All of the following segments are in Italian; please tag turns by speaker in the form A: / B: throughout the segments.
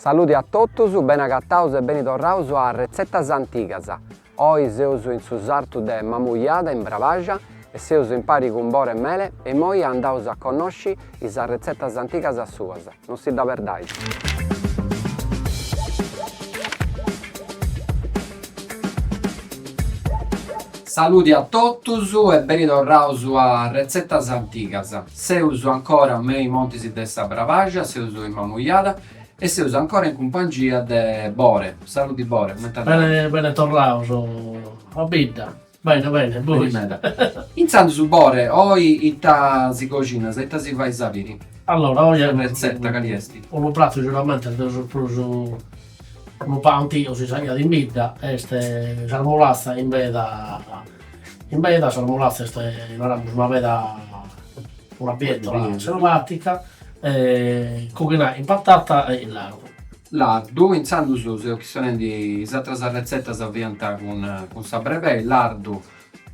A: Saluti a totus, ben agattaus e ben torraus a Rezettas Antigas. Oggi seus in su sartu de Mamuiada in Bravaja e seus in pari con bore e mele e moi andaus a conosci is Rezettas Antigas suas. Non si da verdade. Saluti a totus e ben torraus a Rezettas Antigas. Seus ancora mei montis de sa Bravaja, seus in Mamuiada e seus ancora in compagnia de Bore. Saluti Bore,
B: Bene tornaus, a bidda. Bene, buona.
A: Intanto su Bore, oggi ita si cucina, ita si fa i sapiri.
B: Allora, oggi è
A: Ricetta che riesti.
B: un piatto sicuramente che ho preso un po' antico, si sa di bidda, este salmolazza in veda salmolazza, una bietola selvatica, cucina in patata e in lardo.
A: Lardo, intanto su, se sono di altre ricette avvianta con sabreve, lardo,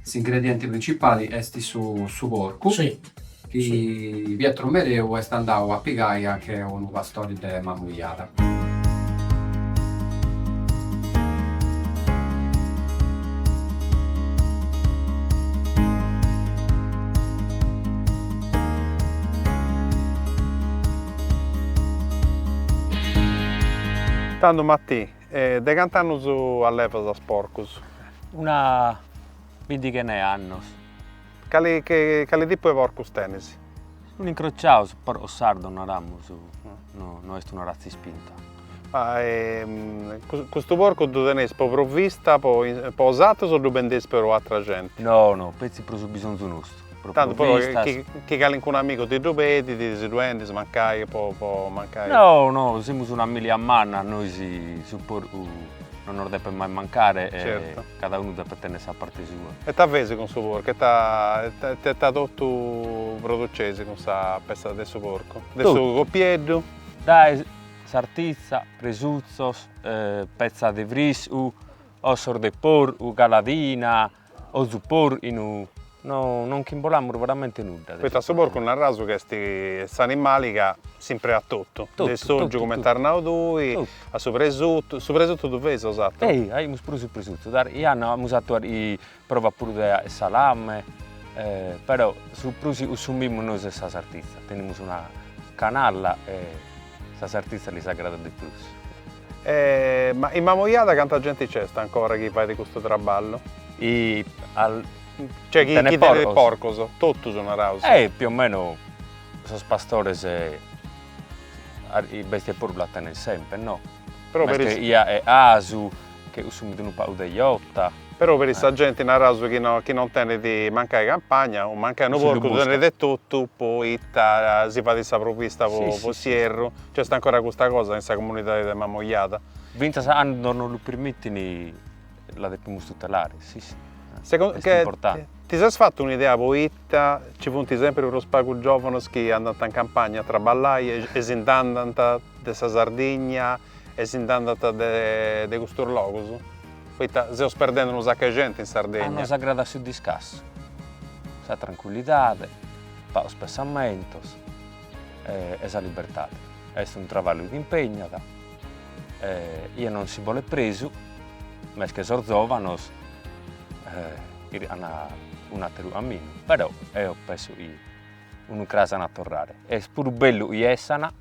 A: gli ingredienti principali esti su porco.
B: Sì.
A: Che Pietro Mereu è andato a Pigaia, che è una storia di Mamuiada.
C: Tanto Matti, de cant'anni all'Evas a Sporcus?
D: Una 20 annos.
C: Quali tipo di porcus tenisi?
D: Un incrociato, per o sardo non ramus, no è una razza spinta.
C: Questo porco tu tenesi per provvista, per usato o lo vendesi per altra gente?
D: No, pezzi per su bisogno nostro.
C: Tanto però che cali con un amico ti rubeti, ti si mancai, può mancare?
D: No, siamo una famiglia manna, noi si non deve mai mancare
C: certo.
D: E cada uno deve tenere la parte sua.
C: E ti vesi con suo porco? Ti ha tutto producesi con questa pezza del suo porco? Del suo coppieddo?
D: Dai, sartizza, presuzzos, pezza di vrisu, ossor de porco, galadina, o zupor No, non chimbolammo veramente nulla.
C: Questo suo porco non ha raso che questi animali che sempre a tutto. Del soggio come tarnao due, a su presutto tu vedi esatto.
D: Abbiamo pure sul presutto. Io hanno usato i prova pure il salame, però su prusi usumiamo noi questa sartizza. Teniamo una canalla e questa sartizza li sagrada di più.
C: Ma in Mamuiada quanta gente c'è ancora che fa di questo traballo? Cioè chi tiene il porco, tutti sono rausi?
D: Più o meno sono pastori e i bestie porco la tengono sempre, no?
C: Però
D: per è asu, che usano un po' di iotta.
C: Però per questa gente in rauso che non tiene di mancare campagna, o mancare un porco, tiene di tutto, poi si fa di questa provvista per sierro. C'è ancora questa cosa in questa comunità di Mamuiada?
D: 20 anni non lo permettono, la dobbiamo tutelare, sì.
C: Secondo
D: importante.
C: Ti sei fatto un'idea poeta, ci punti sempre per lo spago giovane che andano in campagna a traballare e si andano della Sardegna e si andano di questo luogo? Poi si perdendo un sacco di gente in Sardegna.
D: Hanno sagrada su discasso, la tranquillità, lo spessamento e la libertà. È un lavoro di impegno, io non si vuole preso, ma che sono un altro cammino, però io penso che non crasa a tornare. È pure bello che essana,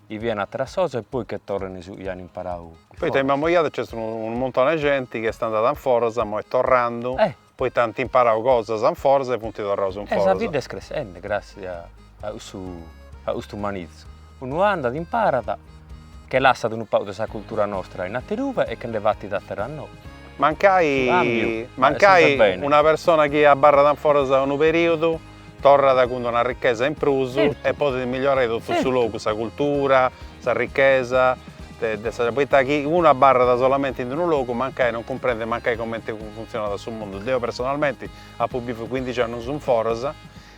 D: che viene a trasosa e poi che tornano su che hanno imparato.
C: Poi in Mamuiada c'è un montone di gente che sta andando in forza, ma è tornando, poi tanti imparano cose in forza e punti tornano in forza.
D: La vita è crescente grazie a questo umanizzo. Uno anda ad imparare, che lascia un po' della cultura nostra in atteruva e che le vatti da terra a noi.
C: Mancai una persona che a barra da fuori da un periodo, torna da con una ricchezza in pruso e poi migliorare tutto su luogo, la cultura, la ricchezza, poi uno a barra da solamente in un luogo, mancai non comprende mancai come funziona sul mondo. Io personalmente ho pubblicato 15 anni su un Forza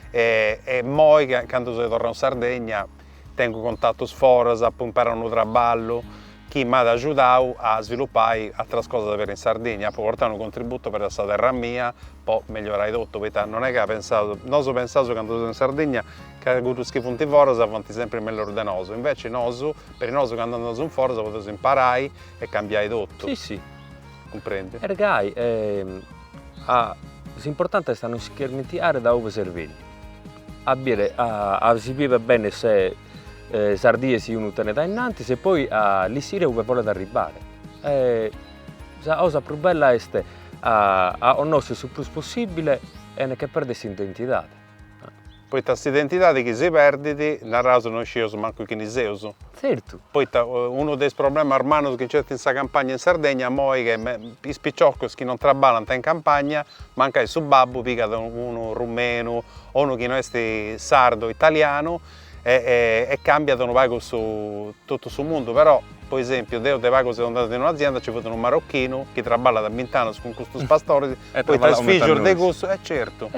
C: e poi quando sono tornato in Sardegna tengo contatto su Forza, poi imparare un traballo. chi mi ha aiutato a sviluppare altre cose per in Sardegna, può portare un contributo per questa terra mia, poi migliorare tutto, perché non è che ha pensato, non so pensato quando sono in Sardegna che ha avuto schifo un tivoro, si avanti sempre meglio di noi, invece noi, per noi che andando in forza, potete imparare e cambiare tutto.
D: Sì, sì.
C: Comprendi?
D: Ergai, l'importante è non schermentare da dove serve. Si vive bene se Sardia si unisce da innanzi e poi l'issire dove vuole arrivare. La cosa più bella è a conoscere il più possibile e non che perde questa identità.
C: Poi questa identità di chi si perde, non raso non sciso manco chi ne seuso.
D: Certo.
C: Poi uno dei problemi armani che c'è in questa campagna in Sardegna è che i spicciocchi che non lavorano in campagna, manca il babbo, pica uno rumeno o uno che non è sardo, italiano, e cambia su tutto il mondo. Però, per esempio, io te vago sono andato in un'azienda, ci vedo un marocchino che lavora da 20 anni con questi pastori, poi ti sfiggio di gusto, certo.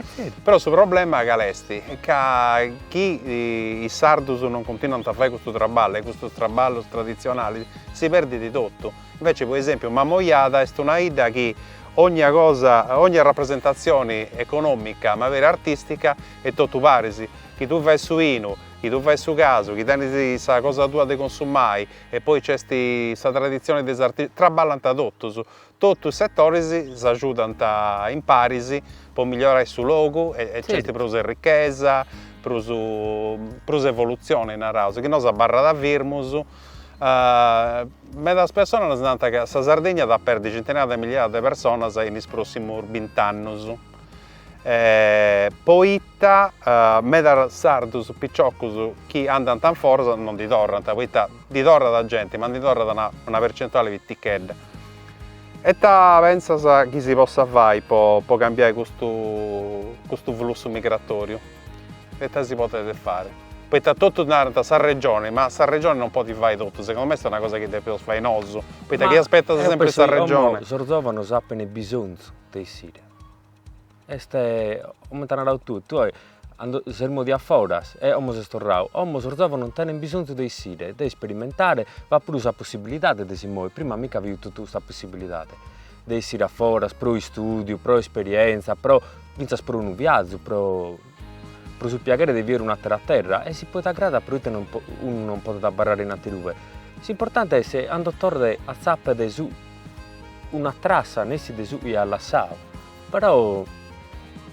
C: Però il problema è che chi i sardi non continuano a fare questo lavoro tradizionale, si perde di tutto. Invece, per esempio, Mamoiada è una idea che ogni rappresentazione economica, ma vera artistica, è tutto paresi. Che tu fai su Ino, che tu fai su caso, che tieni questa cosa tua di consumare e poi c'è questa tradizione dei artisti, traballano tutto. Tutti i settori si aiutano a imparare per migliorare il suo luogo e c'è per la ricchezza, per la evoluzione in Arauso, che noi si barra da virmus. Molte persone sanno che la Sardegna da perdere centinaia di migliaia di persone nei prossimi 20 anni. Poi, molti sardi picciocchi che andano tan forza non di tornano, di torna da gente, ma di torna da una percentuale di ticchetta. E pensa che si possa fare per cambiare questo flusso migratorio? E si potete fare? Poi tutto tornare a questa regione, ma questa regione non può fare tutto, secondo me è una cosa che deve fare noso. Poi chi aspetta sempre questa regione?
D: Sorzova sapere il bisogno dei siti. Este aumentano tutto, sermo di afforas e homo sestorrau. Homo sorzova non tiene bisogno di siti, di sperimentare, va pure la possibilità di si muovere. Prima mica avevo tutta questa possibilità di essere afforas, pro studio, pro esperienza, pro un viaggio, pro sul piacere di vivere un'altra terra e si può aggrada, però uno non può barrare in altre due. L'importante è se ando torre a zappa di su una trassa, nessi di su e alla sao, però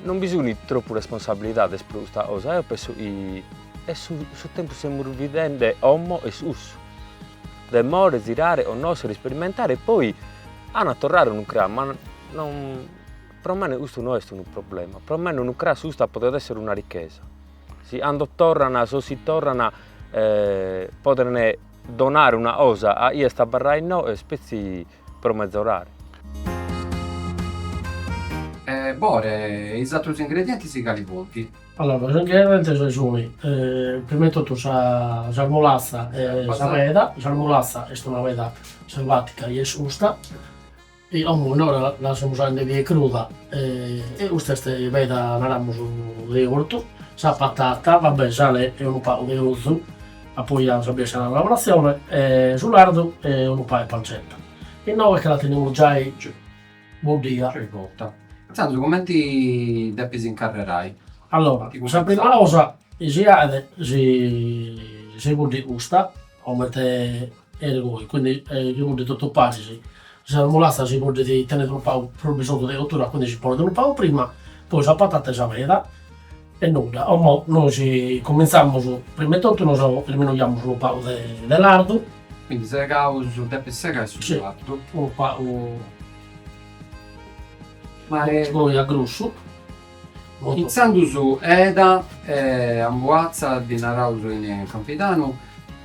D: non bisogna troppo responsabilità di questa cosa, io penso che sul tempo stiamo vivendo homo e sus. Demore, girare o no, sperimentare e poi a tornare un crea, ma non, per me questo non è un problema, per me non crea susta potrebbe essere una ricchezza. Se quando tornano, se si tornano, possono donare una cosa a io sta barra no e spezzi per mezz'orare.
A: Bore, i altri ingredienti si calipunti.
B: Allora, gli ingredienti sono prima di tutto la molassa e la veda. La molassa è una veda selvatica e giusta. E noi la stiamo usando di cruda e questa veda la abbiamo di orto. La patata, vabbè, sale e un po' di uso, poi la lavorazione, sull'ardo e un po' di pancetta. E noi che la teniamo già buon dia.
A: Sandro, come ti devi incarrerai?
B: Allora, la prima cosa si vuol gusta, come te e voi, quindi si vuol tutto passi. Se la molassa si vuol tenere un po' per bisogno di cottura, quindi si pone un po' prima, poi la patata si veda e nulla. Noi cominciamo, prima di tutto noi eliminiamo un po' di lardo.
A: Quindi se causa devi segare sul lardo?
B: Un po'. Ma è grosso.
A: Iniziando su Eda, Ambuazza di Narauso in Campidano,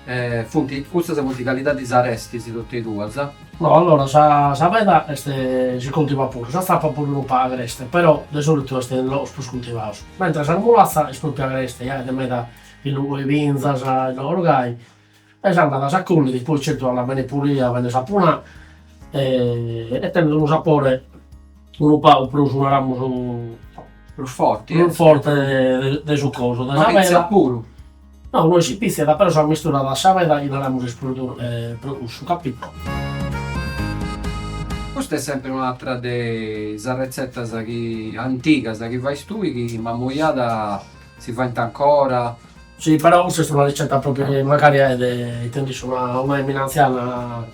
A: questa è la qualità di saresti, si tutti e due, sa?
B: No, allora, la veda si coltiva pure, la stappa pure un po' agreste, però di solito è lo più coltivato. Mentre la mulazza è più agreste, di meta il vinza, il orgai, e si andata a cullere, poi certo la bene pulita, bene sapona, e tende un sapore un po' più
A: più forte
B: del succoso.
A: Ma pizza puro?
B: No, noi si pizzica, però sono mistura da saveda e non produce, capito?
A: Questa è sempre un'altra delle ricette antica, che fai tu, che mammuiata si fa in ancora.
B: Sì, però questa è una ricetta proprio che magari è una anziana,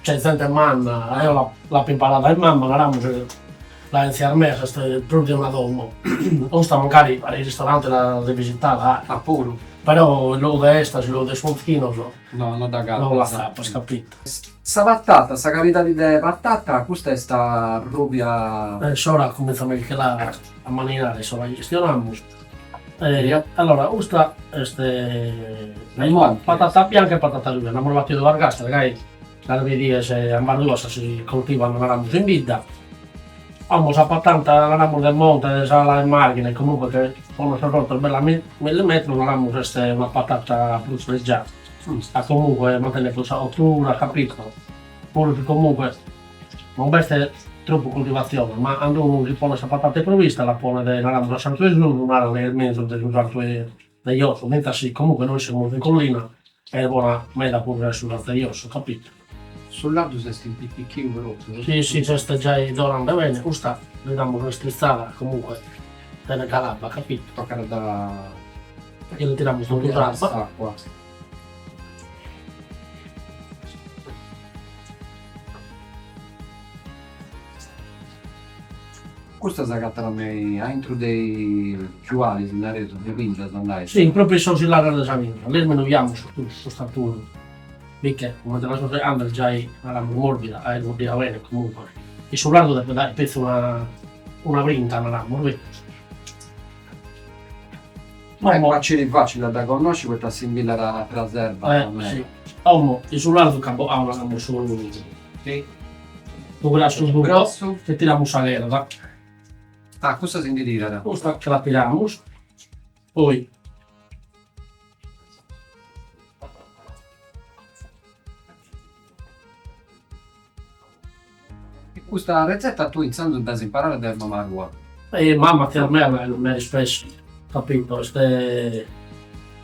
B: cioè sente mamma, io l'ho imparata in mamma, la ramo, la insieme a me, è proprio una donna. Non sta magari al ristorante la visitare,
A: Ah, pure?
B: però lo de esta, lo de sfonfino,
A: No, non da casa.
B: non la sa, capito?
A: Sta patata, sta qualità di patata, questa è sta rubia.
B: Ora cominciamo a marinare, ora gestionamos. Allora, questa patata bianca e patata lunga, abbiamo battuto la ragazza, magari la vedi se a Bardosa si coltivano la ramo in vita. Abbiamo la patata, la ramo del monte, la margine, comunque che quando si è rotto bella millimetro, la ramo è una patata più leggiata. Comunque mantiene più ottura, capito? Pure che comunque non veste troppo coltivazione, ma quando uno si pone questa patata provvista, la pone nella ramo da Santo Gesù, non ha nel mezzo degli osso, mentre sì, comunque noi siamo in collina, è buona meta pure sulla degli osso, capito?
A: Sul lato sei in picchino veloce.
B: Sì, c'è già dorando bene, questa le diamo una strizzata comunque della calabra, capito?
A: Toccare da.
B: E lo tiriamo su tutta l'acqua.
A: Acqua. Questa si agatta entro dei giuali, in areto, di pinza, andai.
B: Sì, proprio sono sull'area della famiglia, lei me lo chiamo su questo turno. Perché come te la so andare già era morbida, è morbida bene comunque. E sul lato deve dare penso una brinta, una ramo, vedi?
A: Ma è facile da conoscere questa simile alla traserva.
B: Sì. E sul lato capo ha una ramo su.
A: Sì.
B: Dove la sul grosso e tiriamo salera, da.
A: Ah, questa si intira.
B: Questa che la tiriamo. Poi
A: Questa ricetta tu intanto devi imparare da mamma tua.
B: e mamma che a me spesso, capito?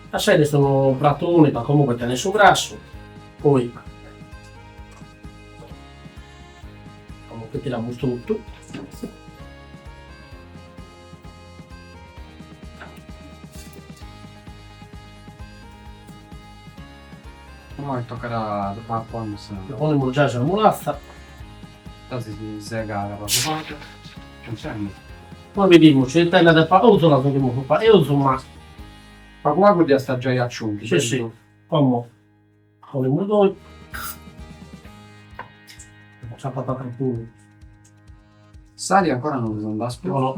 B: La serie sono un prato unico, comunque tiene su grasso, poi comunque tiriamo tutto.
A: Ora toccherà la quando si
B: Poniamo già la mulazza,
A: sega la papata. Non c'è niente.
B: poi vediamo se tella del pa, uso la dobbiamo fare, io uso ma,
A: Ma qua di sta già acciunti.
B: sì, come poniamo due, la patata pure,
A: Sali ancora non sono da spero.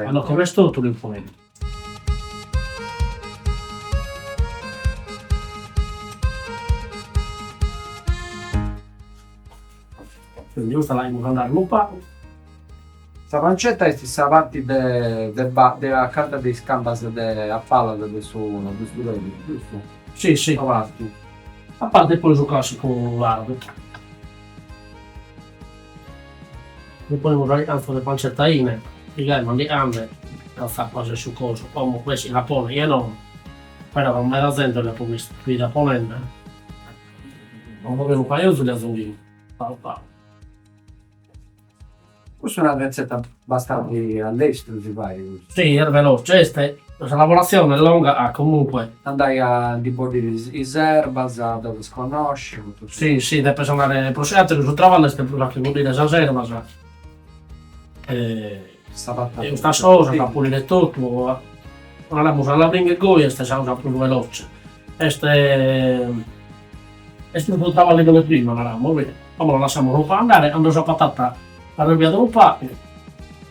B: hanno come tutto li poniamo. Quindi questa la dobbiamo andare un po'.
A: Questa pancetta è questa parte della carta di scambas a palla del suo giusto?
B: Sì.
A: Avanti.
B: A parte poi su classico l'arabo. E poi vorrei anche le pancettaine, magari non le gambe, la fa cose su coso, come questi la pone, io non. Però non me la sento le pone qui da ponendo. Non volevo fare io sulle azzurrine.
A: Questa è una ricetta abbastanza all'estero si fa.
B: Sì, è veloce, questa lavorazione è lunga, comunque.
A: Andai a riportare i serbas, dove sconosci.
B: Sì, deve andare procedere su travallo, e che vuol dire stasera, ma sa. Questa cosa da pulire tutto, andiamo alla bringa e goia, questa cosa più veloce. È un travallo come prima, andiamo, vedi? Poi lo lasciamo un po' andare, quando la patata arrabbiata un po',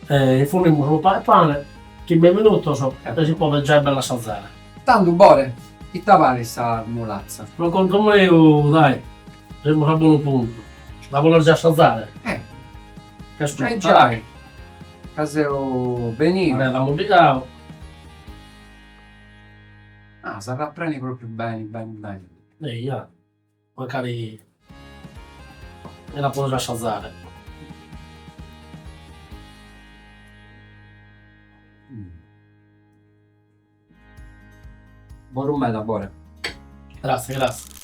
B: forniamo un po' di pane, che benvenuto e si può già bella salzare.
A: Tanto buone, chi tavali sta mulazza?
B: Ma conto me io, dai, siamo a buon punto. La voler già salzare? Che aspetta,
A: Già, caseo benino.
B: la mobilità.
A: Ah, sarà prendi proprio bene.
B: Ja, magari e la può già salzare.
A: Buon rumeno, buone.
B: Grazie, grazie.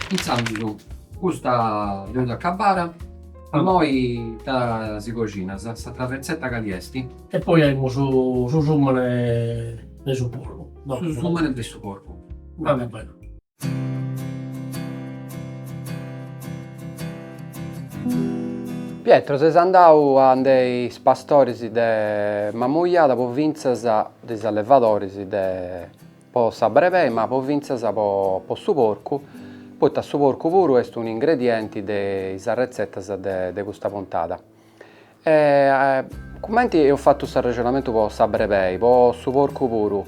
A: Iniziando, questa è a cabara, a noi si cucina, questa ricetta che riesti,
B: E poi abbiamo su summane nel supporto.
A: su sumane del suo corpo.
B: Va bene.
A: Pietro, sei andato a dei pastori de Mamugliata, poi vinzasa dei allevatori de po sabreve, ma poi vinzasa po su porco. Poi ta su porco puro è un ingrediente dei ricette de questa puntata. Commenti ho fatto questo ragionamento po sabreve, po su porco puro.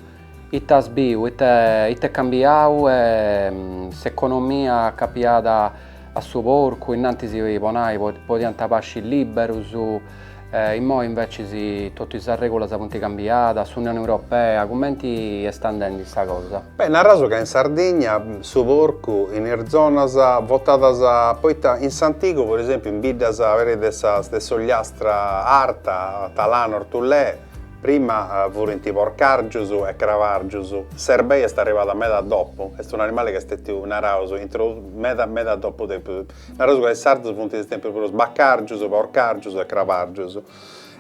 A: Ita sbiu, ita cambiau, s'economia capiata a suo porco, innanzi si ponai, poi pasci libero su, in mo invece tutti si regola sa punti cambiata, sull'Unione Europea, commenti sta andando questa cosa?
C: Beh, narraso che in Sardegna su porco in zona votata poi in Santigo per esempio in bidda avere dessa sogliastra arta talano ortullè. Prima furono tipo orcargiusu e cravargiusu. Serbei è arrivata a metà dopo. È un animale che è narauso, metà dopo tempo. Narauso che è sardo punti di tempo per sbaccargiusu, orcargiusu e cravargiusu.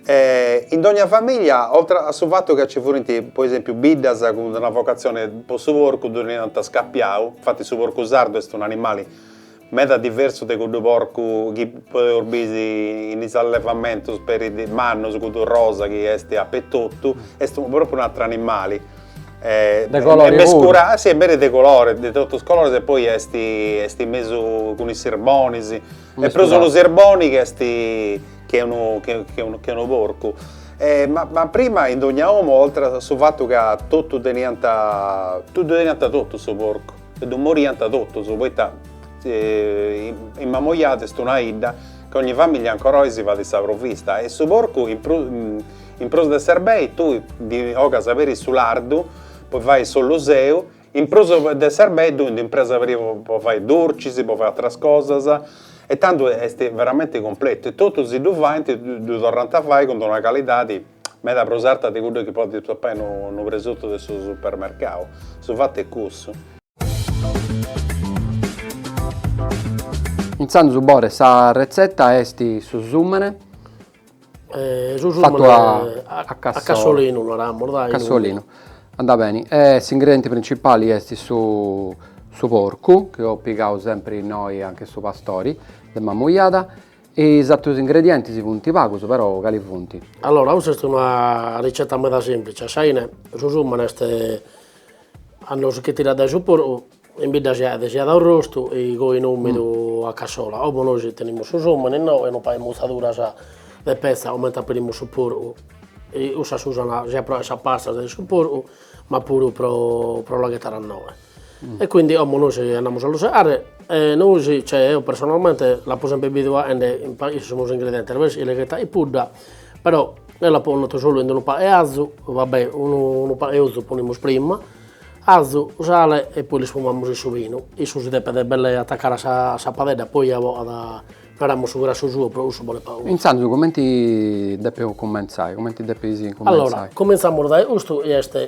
C: In ogni famiglia, oltre al fatto che ci furono, per esempio, biddas con una vocazione per su porco, durante scappiau. Infatti su porco sardo è un animale meta diverso da quello porco che può orbisi in allevamento per i manno su quello rosa che è a petotto è proprio un altro animale
A: De colori
C: mescura, sì, è bene di colore di tutti i colori e poi è messo con i serboni e però sono serboni che è uno porco ma prima in ogni uomo oltre al fatto che tutto tenianta tutto su porco e non morianta tutto su poi in Mamogliate è una idda che ogni famiglia ancora oggi si fa di questa provvista e su porco in prosa del serbei tu di oca sapere sull'ardo poi vai sull'useo in prosa del serbei tu in impresa puoi fare dolci si può fare altre cose e tanto è veramente completo e tutto si fai tu tornate a fare con una qualità di meta prosarta di quello che poi ti fai un presotto del suo supermercato su fatto è cusso.
A: Iniziando su Bore, questa ricetta è su zummene, fatto a
B: Cassolino, non era mordai.
A: Cassolino. Andà bene. Gli ingredienti principali sono su porco, che ho piegato sempre noi anche su pastori, di Mamugliata, e esatto gli ingredienti si punti pagos, però quali punti?
B: Allora, questa è una ricetta meda semplice, sai, su zummene hanno che tirare su porco, in bidda sia da arrosto e con umido a cassola. O noi teniamo su zummene no e non fai mozzatura de pezza aumenta per il su porco e usa usano sia pasta del su porco ma pure pro la chitarra noi. E quindi noi andiamo a usare noi cioè io personalmente la posso sempre abituare in sono ingredienti invece le chitarra e pudda però nella ponto solo in un pa e azu vabbè uno pa e uso poniamo prima azu, sale e poi li sfumiamo su vino. E su si deve belle attaccare a padella, poi andiamo su grasso giù, però uso buone paure.
A: Intanto, come ti devi cominciare? Come ti devi cominciare?
B: Allora, cominciamo da questo,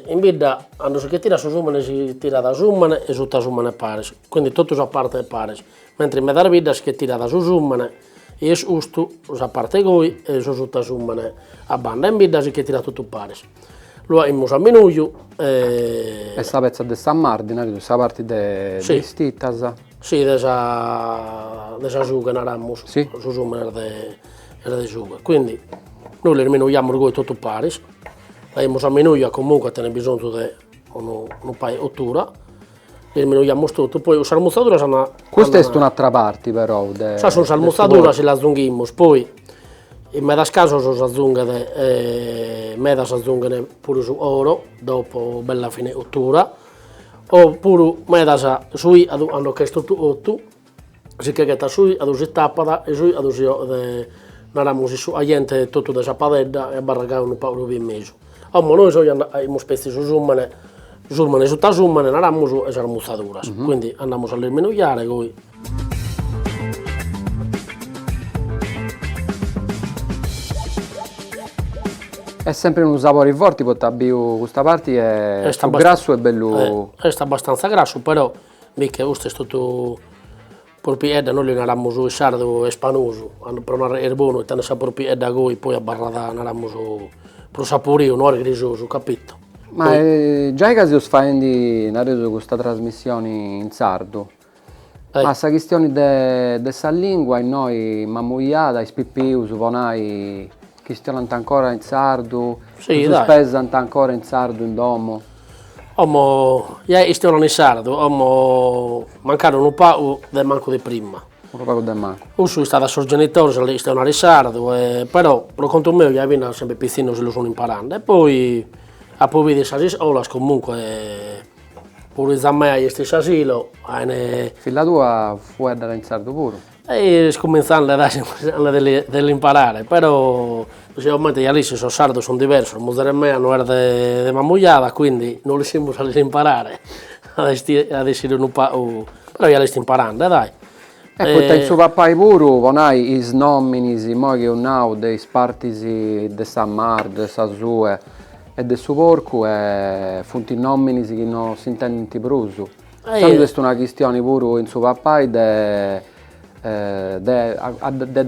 B: in bidda, quando si tira su zummane, si tira da zummane e su da zummane pares. Quindi tutto su parte è pares. Mentre in mezzo bidda si tira da su zummane e su questo, su parte goi e su da zummane a banda. In bidda si tira tutto pares. Lo abbiamo a menuglio.
A: E sta pezza di San Martino, questa parte di stittas?
B: Sì, desa giuga naramo
A: sì.
B: Su zummene era di giuga. Quindi noi le menugliamo goi tutto pares. Abbiamo a menuglia comunque ne bisogno di un paio di ottura. Le menugliamo tutto, poi la salmuzzatura sono...
A: Questa è un'altra parte però.
B: Sono salmuzzatura se la zunghiamo, poi in mezzo caso sono zungate mezzo zungane pure su oro dopo bella fine ottura oppure mezzo sui hanno chiesto tutto si che sui ad usi tappada e sui ad usi naramos a gente tutto da sapadedda e barragau un po' in mezzo. Ma noi abbiamo spesso su Zummane su ta Zummane naramos e sarmuzzaduras, quindi andiamo a lermenugliare coi.
A: È sempre un sapore forte, perché questa parte è più grasso e bello.
B: È abbastanza grasso, però mica questo è tutto proprietà, noi naramos il sardo e spanoso, per non è buono, e tanto sa proprietà coi, poi a barrada naramos per saporio, non è grisoso, capito?
A: Ma già che si fa questa trasmissione in sardo, ma questa questione della lingua, noi, mammuiata, spippius, vonai, questionano ancora in sardo,
B: sì,
A: sospesano ancora in sardo in domo.
B: Questionano in sardo, mancano un po' del manco di prima.
A: Un po' del manco.
B: Uso è stato sul genitore, questionano in sardo, però per conto mio, io viene sempre piccino se lo sono imparando. E poi, a poi vedere queste scuole, comunque, pure da me a questo asilo.
A: Figlia tua fu andare in sardo pure?
B: E scominciando dell'imparare, però sicuramente gli alissi sono sardo, sono diversi, il mio mea non era di mammugliata, quindi non riusciamo a imparare, ad essere un po', però gli alissi imparando, dai.
A: E poi il suo papà pure, vonai i nomini, i mogli unau dei spartisi de San Mar, de Sasue e del suo porco, e funti nomini che non si intendono di brusu. Questa è una questione pure in suo papà da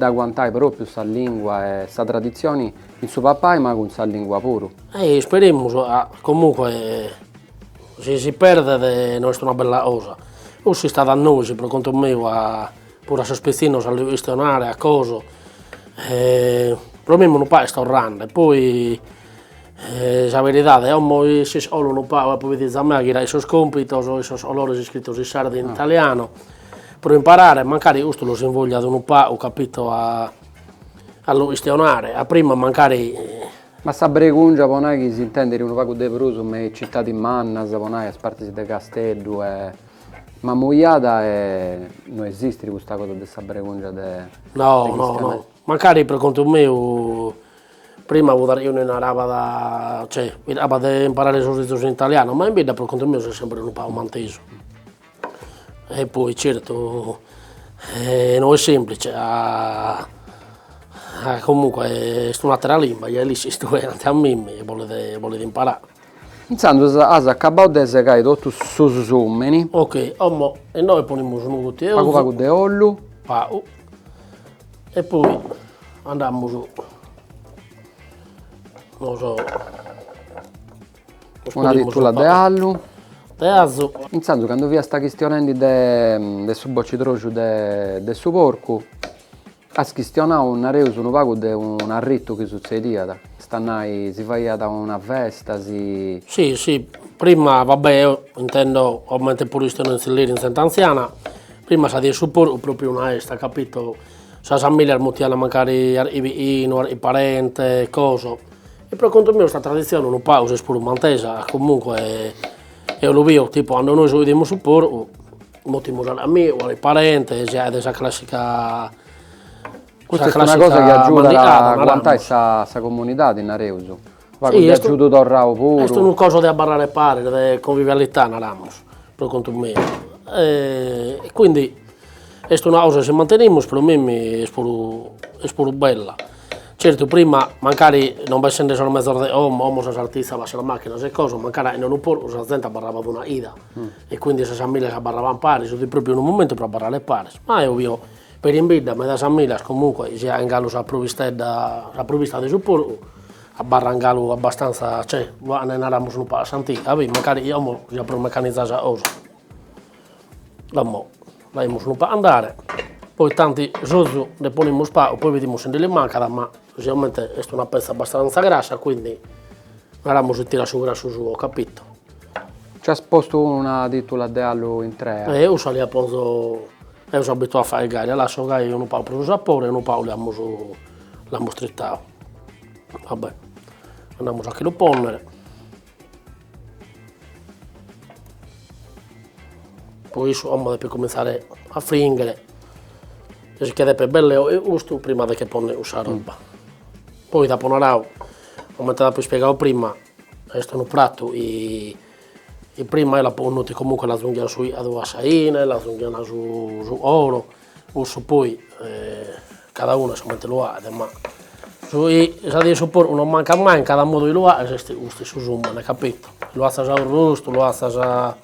A: aguantare proprio questa lingua e questa tradizione in suo papà, ma con questa lingua pure.
B: Speriamo, comunque, se si perde non è una bella cosa. O si sta da noi, per conto mio, pure a sospettino, a questionare, a cosa. Per me non è sto rande, poi la verità è che se solo non pa, poi vedete a me che i suoi compiti, i suoi loro iscritti in sardo in italiano, per imparare, magari questo lo si invoglia ad un po', ho capito, a questionare, a prima magari.
A: Ma sa bregungia, ponai che si intende di un pago di Bruso, ma città di Mannas, ponai a spartisi di Castello, ma mugliata non esiste questa cosa di sa bregungia
B: No, magari per conto mio, prima io non araba di imparare il sorriso in italiano, ma invece per conto mio sono sempre un po' manteso. E poi certo non è semplice, comunque è un'altra lingua, e lì si studia a me e vuole imparare.
A: Insomma, has accabato di segare tutto su Zummeni.
B: Ok, e noi poniamo su un tutti
A: Pago di ollu.
B: E poi andiamo su, non so,
A: una titula di allu.
B: Teazzo.
A: Insomma, quando vi sta questionando del suo boccitrocio del suo porco, ha questionato un areo su un pago di un arritto che succedeva. Stannai, si faceva una festa, si...
B: Sì, prima, vabbè, intendo, ovviamente pure in Sant'Anziana, prima si di supporto proprio una esta, capito? Sa famiglia mutiana magari i vicini, i parenti, cose. E per conto mio questa tradizione non pausa, è pure mantesa, comunque... Io lo vedo, tipo, quando noi vediamo supporto, moltiamo a me o ai parenti, è questa classica...
A: Questa è una cosa che aiuta a aguantare questa comunità di Nareuso. Sì, aiuta a tornare pure.
B: È una cosa di abbarrare pari, di convivialità, per conto mio. E quindi, è una cosa che se manteniamo, per me è pure bella. Certo, prima magari non va essendo solo mezz'ora di uomo, se artista, va la macchina, se cosa, magari non un po', la gente barrava una ida. E quindi se famiglie che barravano pari, sono proprio in un momento per barrare pari. Ma io vedo, per invita, me da famiglie comunque, sia in gallo la provvista di supporto, a barra in gallo abbastanza, cioè, ne andiamo un po' a sentire, magari io già per meccanizzare la cosa. Andiamo un po' a andare. Poi tanti sosu ne poniamo spazio, poi vediamo se ne manca, ma sicuramente è una pezza abbastanza grassa, quindi andiamo a tirare su grasso su, ho capito.
A: Ci ha sposto una titola di allo in tre.
B: Io sono abituato a fare gare, lascio gare un po' per il sapore e un po' l'abbiamo strittato. Vabbè, andiamo a che lo ponnere. Poi insomma, per cominciare a fringere. che si chiede per bello e gusto prima di che pone usare roba. Poi dopo narao, come ti ho spiegato prima, questo è un prato e prima la ponete comunque la zunghiana su asaine, la zunghiana su oro, uso poi cada uno si mette lo ha, ma adesso non manca mai in cada modo di lo ha, questi su zoom, ne capito? Lo ha già rosto, lo ha già...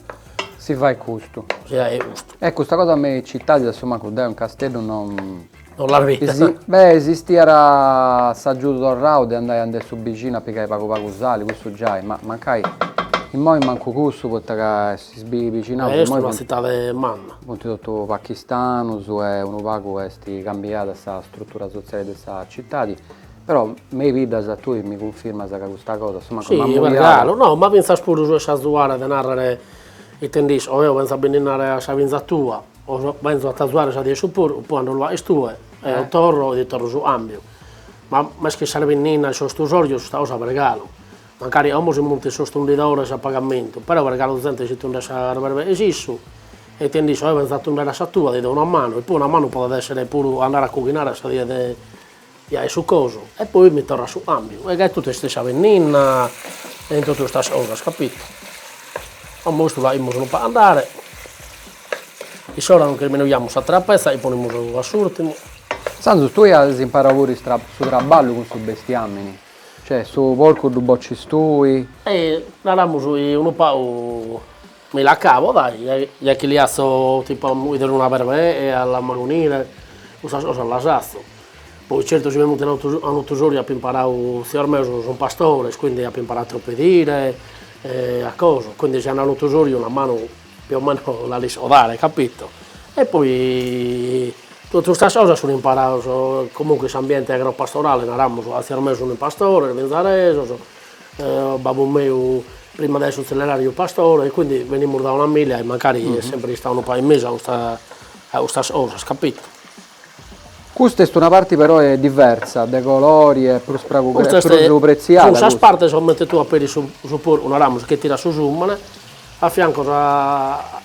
A: Si fa il gusto.
B: Sì, è giusto.
A: Ecco, questa cosa a me città insomma con un castello non
B: la vita.
A: Beh, esisteva saggiuto dal raude andare su vicino a piccare pago usali, questo già, ma mancai in moi manco questo perché si vicino.
B: Questo è una città di manna.
A: Molti tutto pakistano, è un pago è cambiata questa struttura sociale di questa città. Però me vita se tu mi conferma che questa cosa, insomma,
B: sì, è regalo, no, ma pensa pure su questa zuara di narrare i tendis, o io penso a benire a Savinza tua, o penso a tazuare a 10 pure, poi non lo è tu, è un torro di torro su ambio. Ma che sarebbe nina il sostusorio sta cosa regalo. Magari abbiamo molti sostenitori a pagamento, però il regalo gente si tende a avere esisso, e tendis, o io penso a tondere a tua, di una mano, e poi una mano può essere pure andare a cucinare, a dire su coso, e poi mi torna su ambio, e che tutte stesse avvenina, e in tutte queste cose, capito? A questo là non può andare, e ora non terminiamo a trapezza e poniamo a surtimo.
A: Sanzu, tu hai imparato pure su traballo con su bestiamini, cioè su porco du bocci stui.
B: E andiamo su un po', me la cavo dai, ya che li asso tipo vedere una berbe e alla magonire, usa la sasso. Poi certo ci siamo venuti a un tesoro per imparare, se ormai sono pastore, quindi ho imparato a pedire, a cosa, quindi se hanno un tesoro una mano più o meno la li so dare, capito? E poi tutte queste cose sono imparato, comunque questo ambiente agropastorale, se ormai sono un pastore, venzareso, babbo mio prima adesso accelerare pastore, e quindi venimmo da una famiglia e magari sempre stavano un po' in mese a queste cose, capito?
A: Questa è una parte però è diversa, dei colori e più preziata.
B: Questa parte sono mettete tu a peri su una ramo che tira su zoom, a fianco a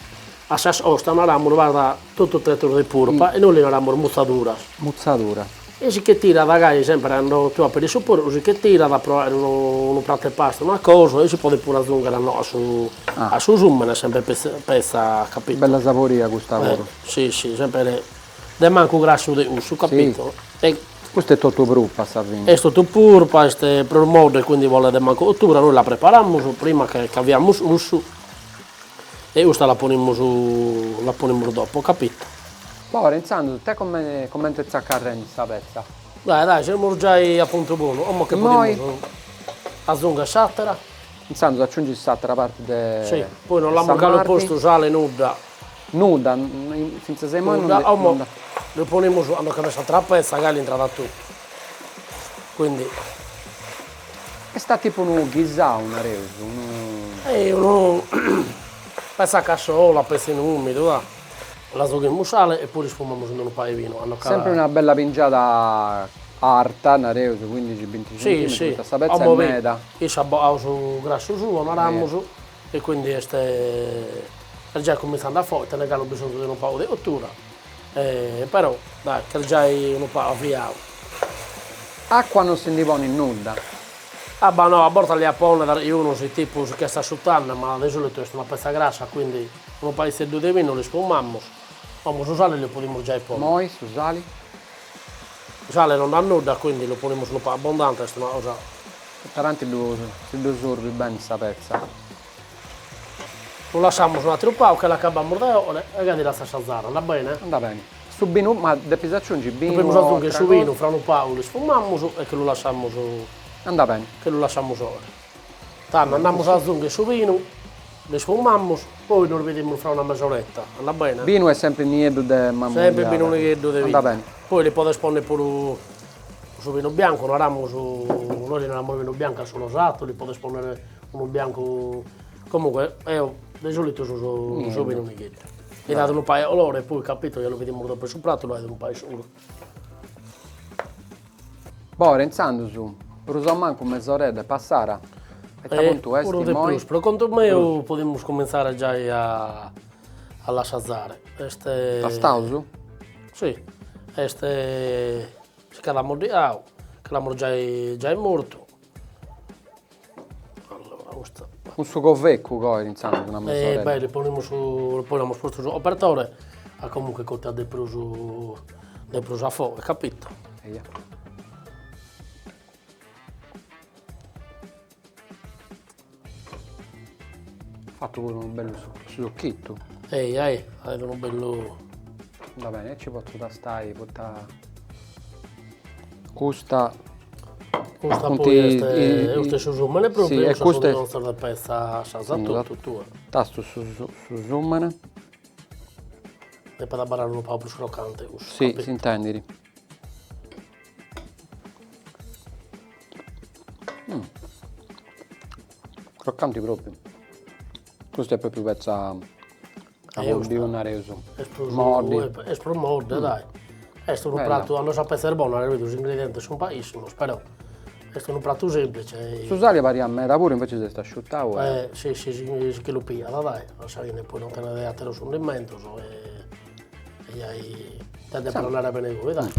B: sas osta una ramo guarda tutto il tetto di purpa e noi una ramo muzzatura.
A: Muzzatura.
B: E si che tira da gai sempre andando tu a peri su pur, si che tira da provare un prato e pasta, una cosa, e si può pure aggiungere a su zoom, sempre pezza, capito?
A: Bella saporia questa cosa.
B: Sì, sempre. De manco grasso di uso, capito?
A: Sì. E questo è tutto purpa, Savini.
B: È tutto purpa, è per modo, quindi vuole de manco cottura, noi la prepariamo prima che abbiamo uso e questa la poniamo dopo, capito?
A: Ma Renzando, te come ti zaccarrendi questa pezza?
B: Dai, siamo già a punto buono, ma che possiamo aggiungere sattera.
A: Renzando, aggiungi sattera parte de...
B: Sì, poi non l'abbiamo calo posto sale nuda.
A: Nuda, senza sei mai nuda.
B: Lo poniamo su, hanno messo a trapezza, che l'entrata tu. Quindi...
A: È sta tipo un ghisà, una reso,
B: uno... Pezza a cassola, pezza in umido, va. La zoghiamo sale e poi sfumiamo su un paio di vino.
A: Sempre una bella pingiata arta, una reso, 15-20 cm,
B: sì.
A: Questa pezza è meda.
B: Io ho su grasso su, non ramo su, e quindi è già cominciando a fuori, ne hanno bisogno di un po' di cottura, però dai, che già è un po' avviato.
A: Acqua non si divone in nuda?
B: Ah beh no, a volte li appone da uno si tipo che sta sottando, ma di solito è una pezza grassa, quindi un paio di vino li sfumiamo, ma su sale li poniamo già i poni.
A: Noi, su sali?
B: Sale non ha nuda, quindi lo poniamo un po' abbondante, è una cosa.
A: Taranti lo sorbi bene questa pezza.
B: Lo lasciamo un altro po' che la acabbiamo di ore e che la stessa zara, va bene?
A: Va bene. Su vino, ma devi aggiungere vino?
B: Dobbiamo aggiungere su vino, fra un po' lo sfumiamo e che lo lasciamo su.
A: Andà bene.
B: Che lo lasciamo solo. Tanto andiamo a aggiungere su vino, lo sfumiamo, poi lo rivediamo fra una mezz'oretta, va bene?
A: Vino è sempre nido de mamma.
B: Sempre vino nido de vino.
A: Va bene.
B: Poi li può espondere pure su vino bianco, noi non abbiamo vino bianco sono usato, li può espondere uno bianco. Comunque, di solito su vino nido. E date un paio all'ora e poi capito, glielo vediamo dopo sul prato, lo date un paio solo.
A: Boh, Renzando su, usò manco mezz'oretta, passara. E tu
B: pure di più, per conto mio possiamo cominciare già a lasciare.
A: La stauso?
B: Sì, Este si cadamo di che l'abbiamo già morto. Allora, questa.
A: Un sugo vecchio, poi, insomma, una mezz'ora.
B: Beh, le poniamo posto su operatore, a comunque cotta del pruso a fuoco, capito?
A: Fatto pure un bello succhetto.
B: Aveva un bello...
A: Va bene, ci posso tastare, questa
B: poi queste susumane proprio,
A: e queste
B: sono state pezza tutto.
A: Tasto su zoomane.
B: E per barare un po' più croccante.
A: Sì, si intendi. Croccanti proprio. Questo è proprio pezza a un reso. Mordi.
B: Morde, dai. Questo è un prato, non so se è buono, gli ingredienti sono pochissimi, però questo è un prato semplice.
A: Su sale pari a me, da pure invece si sta asciuttando.
B: Sì, che lo pia, dai. Non sai che poi non te ne dai lo sondimento, e hai da parlare bene con dai.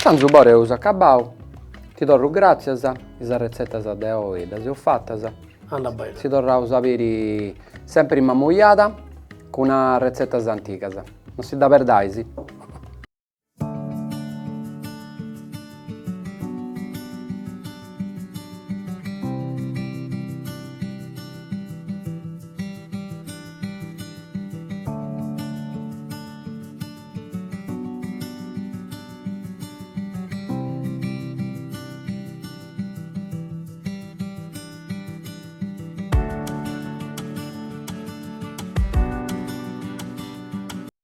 A: Tanto bore usa cabao. Ti do grazie a questa ricetta da oggi, da ho fatta.
B: Anda bene.
A: Si dovrà usare sempre in mammugliata con una ricetta antica. Non si dà per daisi.